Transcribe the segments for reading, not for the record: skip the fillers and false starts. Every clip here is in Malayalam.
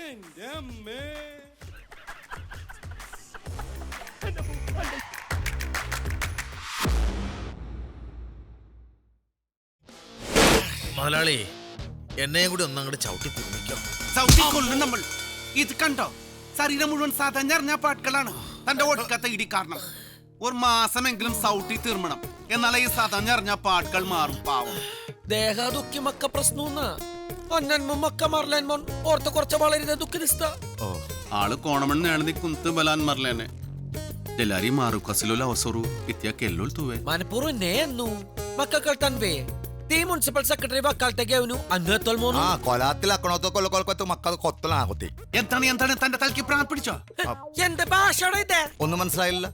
എന്റെ അമ്മേ. മുതലാളി എന്നെയും കൂടി ഒന്നങ്ങോട്ട് ചവിട്ടി തുറന്നിക്കോ. ചവിട്ടിക്കൊല്ലും നമ്മൾ. ഇത് കണ്ടോ, ശരീരം മുഴുവൻ സാധാരണ പാട്ടുകളാണ് തന്റെ ഒടുക്കത്തെ ഇടി കാരണം. ഒരു മാസമെങ്കിലും സൗട്ടി തീർമണം, എന്നാലേ ഈ സാധാരണ പാട്ടുകൾ മാറും. പാവം ದೇಹ ದುಃಖಿ ಮಕ್ಕ ಪ್ರಶ್ನ ಅನ್ನನ್ಮ ಮಕ್ಕ ಮರ್ಲೇನ್ ഓർത്ത് കുറച്ച് വളരെ ദുഃഖിസ്ത. ആള് കോണമെണ്ണ കുന്ത് ബലാൻ മറലേനെ എല്ലാരെയും മാറു കസിലോല അവസറു ഇത്യാക്കെല്ലോ തുവേ മനപൂർവ്വം നേന്നു മക്കൾ തൻവേ തീ മുനിസിപ്പൽ സെക്രട്ടറി വക്കാലത്തേക്ക് അവനു അന്നത്തോൾ മോനു കൊലാത്തിലാക്കണോത്തോ കൊല്ലക്കൊലക്കത്ത് മക്കൾ കൊത്തലാകുത്തി. എന്താണ് തന്റെ തലക്ക് പ്രാൺ പിടിച്ചോ? എന്ത് ഭാഷയുടെ ഇത് ഒന്നും മനസ്സിലായില്ല.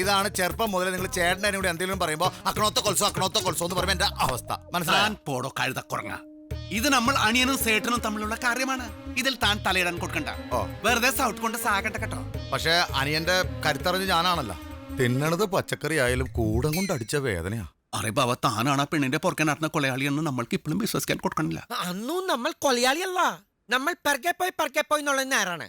ഇതാണ് ചെറുപ്പം മുതലേ നിങ്ങൾ ചേട്ടനെ കൂടി എന്തെങ്കിലും പറയുമ്പോ അക്കണോത്ത കൊൽസോ എന്ന് പറയുമ്പോ എന്റെ അവസ്ഥ മനസ്സിലാൻ പോടോ കഴുത കുറങ്ങ. ഇത് നമ്മൾ അണിയനും സേട്ടനും തമ്മിലുള്ള കാര്യമാണ്. ഇതിൽ താൻ തലയിടാൻ കൊടുക്കണ്ട. വെറുതെ സൗട്ട് കൊണ്ട് സാകട്ടെ കേട്ടോ. പക്ഷെ അനിയന്റെ കരുത്തറിഞ്ഞ് ഞാനാണല്ലോ. തിന്നണത് പച്ചക്കറി ആയാലും കൂടം കൊണ്ട് അടിച്ച വേദനയാ. അറേ ബാബ, താനാണ് ആ പെണ്ണിന്റെ പുറകെ നടന്ന കൊലയാളിയെന്ന് നമ്മൾക്ക് ഇപ്പോഴും വിശ്വസിക്കാൻ കൊടുക്കണില്ല. അന്നും നമ്മൾ കൊലയാളിയല്ല, നമ്മൾ പറക്കെ പോയി എന്നുള്ള നേരാണ്.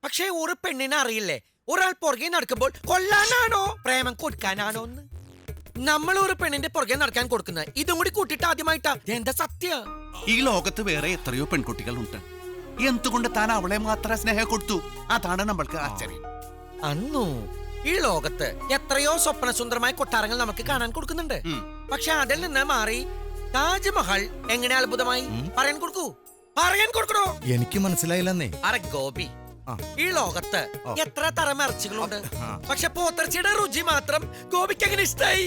പക്ഷേ ഒരു പെണ്ണിനെ അറിയില്ലേ ഒരാൾ പുറകെ നടക്കുമ്പോൾ കൊല്ലാനാണോ പ്രേമം കൊടുക്കാനാണോ എന്ന്. നമ്മൾ ഒരു പെണ്ണിന്റെ പുറകെ നടക്കാൻ കൊടുക്കുന്നത് ഇതും കൂടി കൂട്ടിട്ട് ആദ്യമായിട്ടാ. എന്താ സത്യ? ഈ ലോകത്ത് വേറെ എത്രയോ പെൺകുട്ടികൾ ഉണ്ട്. എന്തുകൊണ്ട് താൻ അവളെ മാത്രം സ്നേഹം കൊടുത്തു? അതാണ് നമ്മൾക്ക് ആശ്ചര്യം. അന്നു ഈ ലോകത്ത് എത്രയോ സ്വപ്നസുന്ദരമായ കൊട്ടാരങ്ങൾ നമുക്ക് കാണാൻ കൊടുക്കുന്നുണ്ട്. പക്ഷെ അതിൽ നിന്ന് മാറി താജ്മഹൽ എങ്ങനെ അത്ഭുതമായി പറയാൻ കൊടുക്കണോ? എനിക്ക് മനസ്സിലായില്ലെന്നേ. അറെ ഗോപി, ഈ ലോകത്ത് എത്ര തരം ഇറച്ചികളുണ്ട്, പക്ഷെ പോത്തിറച്ചിയുടെ രുചി മാത്രം ഗോപിക്ക് എങ്ങനെ ഇഷ്ടായി?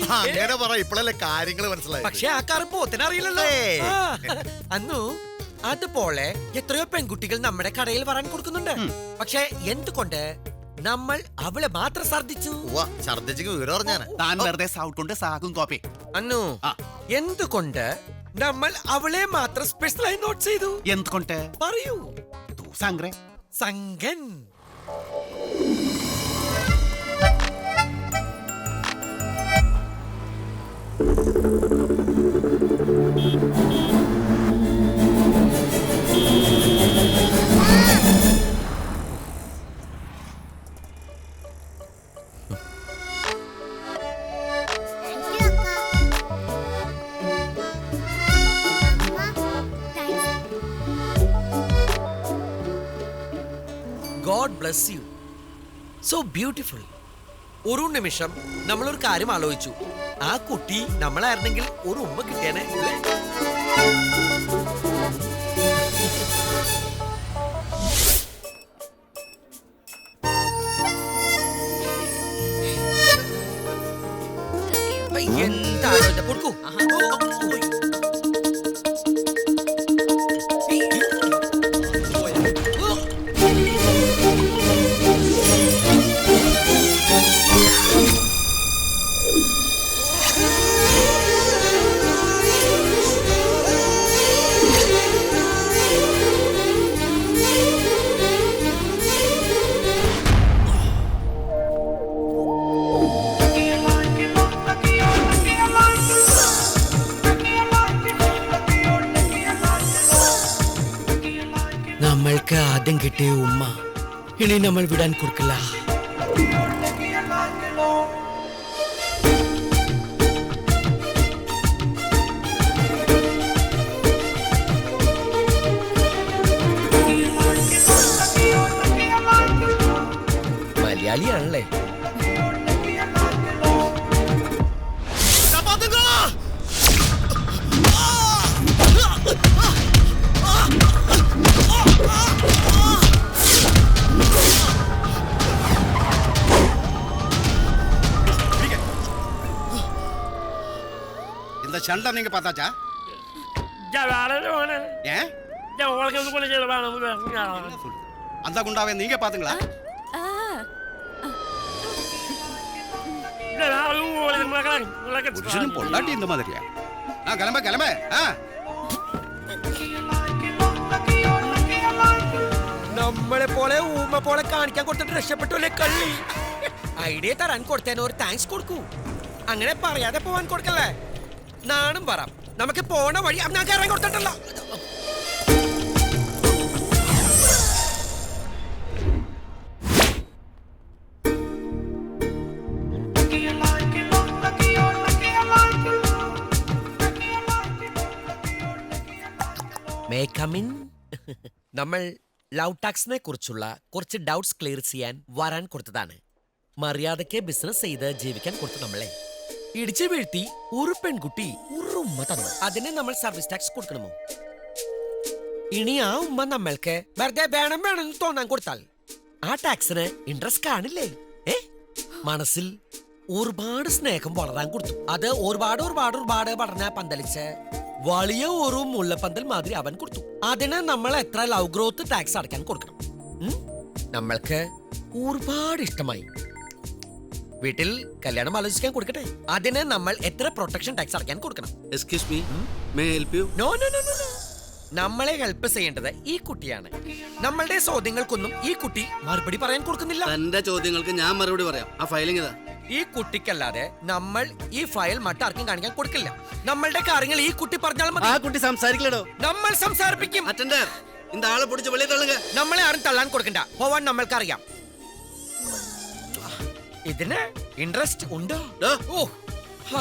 ഇപ്പോഴല്ലേ കാര്യങ്ങൾ മനസ്സിലായി. പക്ഷെ ആ കാര്യം പോത്തിനറിയില്ലല്ലോ. അന്നു അതുപോലെ എത്രയോ പെൺകുട്ടികൾ നമ്മുടെ കടയിൽ വരാൻ കൊടുക്കുന്നുണ്ട്. പക്ഷെ എന്തുകൊണ്ട് നമ്മൾ അവളെ മാത്രം ഛർദിച്ചു? താൻ വെറുതെ സൗട്ട് കൊണ്ട് സാകും കോപ്പി. അന്നു എന്തുകൊണ്ട് നമ്മൾ അവളെ മാത്രം സ്പെഷ്യലായി നോട്ട് ചെയ്തു? എന്തുകൊണ്ട് പറയൂ. സംഗ്രേ സംഗൻ. God bless you. So beautiful. ഒരു നിമിഷം നമ്മളൊരു കാര്യം ആലോചിച്ചു. ആ കുട്ടി നമ്മളായിരുന്നെങ്കിൽ ഒരു ഉമ്മ കിട്ടിയാനെ. എന്താ കൊടുക്കൂ. നമ്മൾക്ക് ആദ്യം കിട്ടിയ ഉമ്മ ഇനി നമ്മൾ വിടാൻ കൊടുക്കില്ല. മലയാളിയാണല്ലേ? இந்த சண்டை நீங்க பார்த்தாச்சா? அந்த குண்டாவை நீங்க பாத்தீங்களா? புருஷனும் பொண்டாட்டி இந்த மாதிரியா? கிளம்ப. നമ്മളെ പോലെ ഊമ പോലെ കാണിക്കാൻ കൊടുത്തിട്ട് രക്ഷപ്പെട്ടല്ലേ കള്ളി. ഐഡിയ തരാൻ കൊടുത്തേന് ഒരു താങ്ക്സ് കൊടുക്കൂ. അങ്ങനെ പറയാതെ പോവാൻ കൊടുക്കല്ലേ. നാണും പറ. നമുക്ക് പോണ വഴി അന്ന് കയറാൻ കൊടുത്തിട്ടല്ല. കമിൻ. നമ്മൾ ലവ് ടാക്സിനെ കുറിച്ചുള്ള കുറച്ച് ഡൗട്ട്സ് ക്ലിയർ ചെയ്യാൻ വരാൻ കൊടുത്തതാണ്. മര്യാദയ്ക്ക് ബിസിനസ് ചെയ്ത് ജീവിക്കാൻ കൊടുത്തു നമ്മളെ. ഇടിച്ചു വീഴ്ത്തി ഒരു പെൺകുട്ടി ഒരു ഉമ്മ തന്നു. അതിന് നമ്മൾ സർവീസ് ടാക്സ് കൊടുക്കണമോ? ഇനി ആ ഉമ്മ നമ്മൾക്ക് വെറുതെ വേണം വേണമെന്ന് തോന്നാൻ കൊടുത്താൽ ആ ടാക്സിന് ഇൻട്രസ്റ്റ് കാണില്ലേ? മനസ്സിൽ ഒരുപാട് സ്നേഹം വളരാൻ കൊടുത്തു. അത് ഒരുപാട് ഒരുപാട് ഒരുപാട് പഠന പന്തലിച്ച് വലിയ ഒരു മുല്ലപ്പന്തൽ മാതിരി അവൻ കൊടുത്തു. അതിന് നമ്മൾ എത്ര ലവ് ഗ്രോത്ത് ടാക്സ് അടയ്ക്കാൻ കൊടുക്കണം? നമ്മൾക്ക് ഒരുപാട് ഇഷ്ടമായി. വീട്ടിൽ കല്യാണം ആലോചിക്കാൻ കൊടുക്കട്ടെ. അതിന് നമ്മൾ എത്ര പ്രൊട്ടക്ഷൻ ടാക്സ് അടയ്ക്കാൻ കൊടുക്കണം? Excuse me, may help you? No no no no. നമ്മളെ ഹെൽപ്പ് ചെയ്യേണ്ടത് ഈ കുട്ടിയാണ്. നമ്മളുടെ ചോദ്യങ്ങൾക്കൊന്നും ഈ കുട്ടി മറുപടി പറയാൻ കൊടുക്കുന്നില്ല. തന്റെ ചോദ്യങ്ങൾക്ക് ഞാൻ മറുപടി പറയാം. ആ ഫയലിംഗ് ഇതാ. ഈ കുട്ടിക്കല്ലാതെ നമ്മൾ ഈ ഫയൽ മറ്റാർക്കും കാണിക്കാൻ കൊടുക്കില്ല. നമ്മളുടെ കാര്യങ്ങൾ ഈ കുട്ടി പറഞ്ഞാൽ മതി. ആ കുട്ടി സംസാരിക്കലോ? നമ്മൾ സംസാരിപ്പിക്കും. അറ്റൻഡർ, இந்த ആളെ പിടിച്ച് വെളിയിൽ തള്ളുക. നമ്മളെ ആരും തള്ളാൻ കൊടുക്കണ്ട. പോവാൻ നമ്മൾക്കറിയാം. ഇതിന് ഇൻട്രസ്റ്റ് ഉണ്ടോ? ഡോ. ഓ,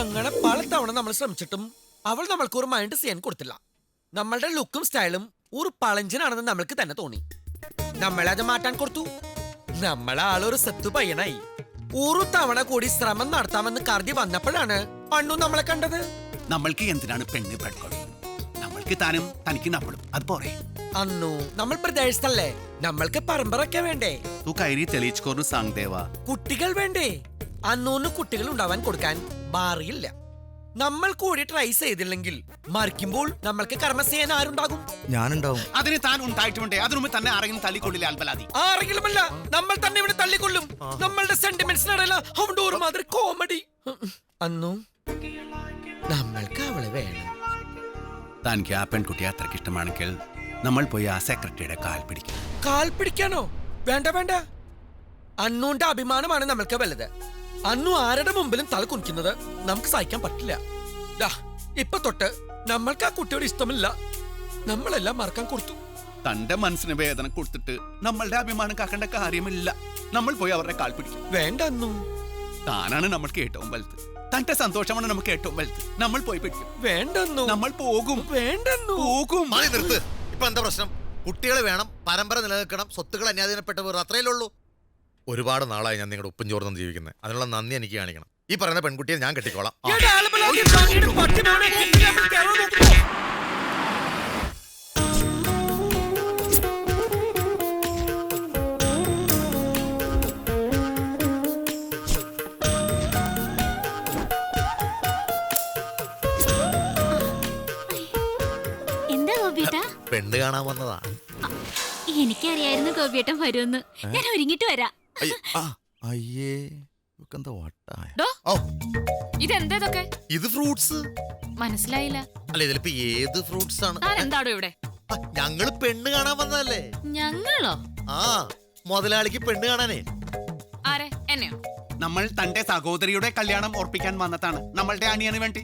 അങ്ങനെ പലതവണ നമ്മൾ ശ്രമിച്ചിട്ടും അവൾ നമ്മൾക്ക് ഒരു മൈൻഡ് ചെയ്യാൻ കൊടുത്തില്ല. നമ്മളുടെ ലുക്കും സ്റ്റൈലും ഒരു പളഞ്ചനാണെന്ന് നമ്മൾക്ക് തന്നെ തോന്നി. നമ്മളത് മാറ്റാൻ കൊടുത്തു. നമ്മളെ ആളൊരു സത്തു പയ്യനായി. ഒരു തവണ കൂടി ശ്രമം നടത്താമെന്ന് കരുതി വന്നപ്പോഴാണ് അണ്ണു നമ്മളെ കണ്ടത്. നമ്മൾക്ക് എന്തിനാണ് പെണ്ണ് പെൺകൊടി? നമ്മൾക്ക് താനും തനിക്ക് നമ്മളും അത് പോരെ. അന്നു നമ്മൾ പ്രദേശത്തല്ലേ, നമ്മൾക്ക് പരമ്പരയൊക്കെ വേണ്ടേ? തൂ കയറി തെളിയിച്ചോന്ന് സാങ്ദേവ. കുട്ടികൾ വേണ്ടേ? അന്നൂന്ന് കുട്ടികൾ ഉണ്ടാവാൻ കൊടുക്കാൻ ബാറിയില്ല. നമ്മൾ കൂടി ട്രൈ ചെയ്തില്ലെങ്കിൽ മരിക്കുമ്പോൾ നമ്മൾക്ക് കർമ്മ ചെയ്യാൻ ആരുണ്ടാകും? ഞാനുണ്ടാവും. അതിന് താൻ ഉണ്ടായിട്ടുണ്ടേ. അതിനുമ്പ് തന്നെ ആരെങ്കിലും തള്ളിക്കൊള്ളില്ല അൽബലാതി. ആരെങ്കിലുമല്ല, നമ്മൾ തന്നെ ഇവിടെ തള്ളിക്കൊള്ളും. നമ്മളുടെ സെന്റിമെന്റ്സിനടയില്ല അവന്റെ ഒരു മാതിരി കോമഡി. അന്നു നമ്മൾക്ക് അവളെ വേണം. തനിക്ക് ആ പെൺകുട്ടിയെ അത്രയ്ക്ക് ഇഷ്ടമാണെങ്കിൽ നമ്മൾ പോയി ആ സെക്രട്ടറിയുടെ കാൽ പിടിക്കും. കാൽ പിടിക്കാനോ? വേണ്ട വേണ്ട. അന്നുന്റെ അഭിമാനമാണ് നമ്മൾക്ക് വലുത്. അന്നു ആരുടെ മുമ്പിലും തല കുനിക്കുന്നത് നമുക്ക് സഹിക്കാൻ പറ്റില്ല. ഇപ്പൊ തൊട്ട് നമ്മൾക്ക് ആ കുട്ടിയോട് ഇഷ്ടമില്ല. നമ്മളെല്ലാം മറക്കാൻ കൊടുത്തു. തന്റെ മനസ്സിന് വേദന കൊടുത്തിട്ട് നമ്മളുടെ അഭിമാനം കാക്കേണ്ട കാര്യമില്ല. നമ്മൾ പോയി അവരുടെ കാൽ പിടിക്കും. വേണ്ട അന്നു. താനാണ് നമ്മൾക്ക് ഏറ്റവും വലുത്. തന്റെ സന്തോഷമാണ് നമുക്ക് ഏറ്റവും വലുത്. നമ്മൾ പോയി പിടിക്കും. വേണ്ടെന്നു. നമ്മൾ പോകും. വേണ്ടെന്നു. പോകും. മതി, നിർത്ത്. ഇപ്പൊ എന്താ പ്രശ്നം? കുട്ടികൾ വേണം, പരമ്പര നിലനിൽക്കണം, സ്വത്തുക്കൾ അന്യാധീനപ്പെട്ടവർ, അത്രയല്ലേ ഉള്ളൂ. ഒരുപാട് നാളായി ഞാൻ നിങ്ങളുടെ ഉപ്പും ചോർന്നും ജീവിക്കുന്നത്. അതിനുള്ള നന്ദി എനിക്ക് കാണിക്കണം. ഈ പറയുന്ന പെൺകുട്ടിയെ ഞാൻ കെട്ടിക്കോളാം. എന്താ ഗോപിയേട്ടാ? പെണ്ണ് കാണാൻ വന്നതാ. എനിക്കറിയായിരുന്നു ഗോപിയേട്ടൻ വരുമെന്ന്. ഞാൻ ഒരുങ്ങിട്ട് വരാം. അയ്യേ, ഇവക്കെന്താ വട്ടായ? ഡോ. ഓ, ഇതെന്തൊക്കെ ഇത് ഫ്രൂട്ട്സ്. മനസ്സിലായില്ല. അല്ല, ഇതിലിപ്പോ ഏത് ഫ്രൂട്ട്സ് ആണ്? താൻ എന്താടോ ഇവിടെ? ഞങ്ങള് പെണ്ണ് കാണാൻ വന്നതല്ലേ. ഞങ്ങളോ? ആ, മുതലാളിക്ക് പെണ്ണ് കാണാനേ. ആരെ? എന്നെയോ? നമ്മൾ തന്റെ സഹോദരിയുടെ കല്യാണം ഓർപ്പിക്കാൻ വന്നതാണ്. നമ്മളുടെ അനിയന് വേണ്ടി.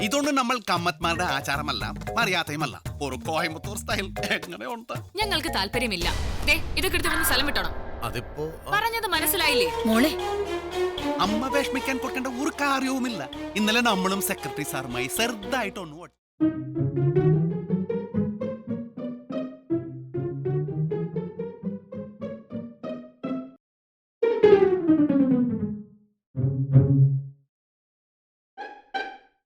ഇതൊന്നും നമ്മൾ കമ്മത്മാരുടെ ആചാരമല്ല, മര്യാദയുമല്ല. ഒരു കോയമ്പത്തൂർ സ്റ്റൈൽ. എങ്ങനെയുണ്ട്? ഞങ്ങൾക്ക് താല്പര്യമില്ല. ദേ, ഇതൊക്കെ എടുത്ത് വന്ന് സ്ഥലം വിട്ടോണം. അതിപ്പോ പറഞ്ഞത് മനസ്സിലായില്ലേ മോളെ? അമ്മ വിഷമിക്കാൻ കൊടുക്കേണ്ട ഒരു കാര്യവുമില്ല. ഇന്നലെ നമ്മളും സെക്രട്ടറി സാറുമായി ചെറുതായിട്ടൊന്നു